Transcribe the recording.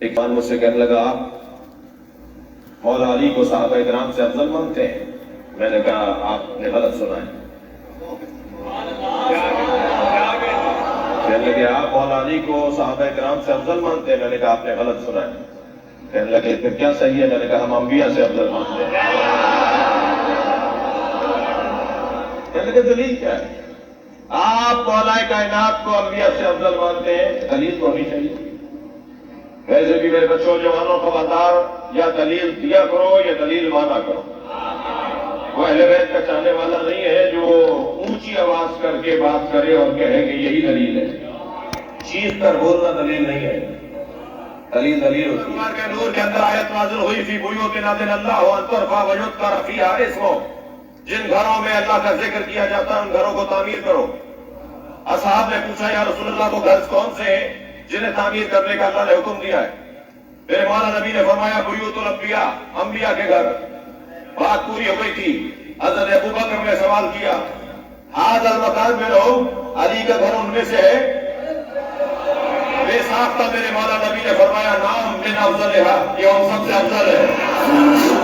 ایک بار مجھ سے کہنے لگا آپ مولا علی کو صحابہ کرام سے افضل مانتے ہیں؟ میں نے کہا آپ نے غلط سنا ہے۔ کہنے لگے آپ مولا علی کو صحابہ کرام سے افضل مانتے ہیں؟ میں نے کہا آپ نے غلط سنا ہے۔ کہنے لگے پھر کیا صحیح ہے؟ میں نے کہا ہم انبیاء سے افضل مانتے ہیں۔ کہنے لگے دلیل کیا ہے؟ آپ مولا کائنات کو انبیاء سے افضل مانتے ہیں، دلیل تو ہونی چاہیے۔ ویسے بھی میرے بچوں جوانوں خبردار، یا دلیل دیا کرو یا دلیل مانا کرو۔ وہ اہل بیت کا چاہنے والا نہیں ہے جو اونچی آواز کر کے بات کرے اور کہے کہ یہی دلیل ہے۔ چیخ کر بولنا دلیل نہیں ہے، دلیل دلیل ہوتی ہے۔ کے نور کے اندر آیت نازل ہوئی فی بیوت اذن اللہ ان ترفع ویذکر فیہا اسمہ، جن گھروں میں اللہ کا ذکر کیا جاتا ہے ان گھروں کو تعمیر کرو۔ اصحاب نے پوچھا یا رسول اللہ وہ گھر کون سے ہیں جنہیں تعمیر کرنے کا اللہ نے حکم دیا ہے؟ میرے مولا نبی نے فرمایا بیوت الانبیاء، انبیاء کے گھر۔ بات پوری ہو گئی تھی۔ حضرت ابوبکر نے سوال کیا ھذا المکان منہم، علی کا گھر ان میں سے ہے؟ بے ساختہ میرے مولا نبی نے فرمایا نام من افضلھا، یہ سب سے افضل ہے۔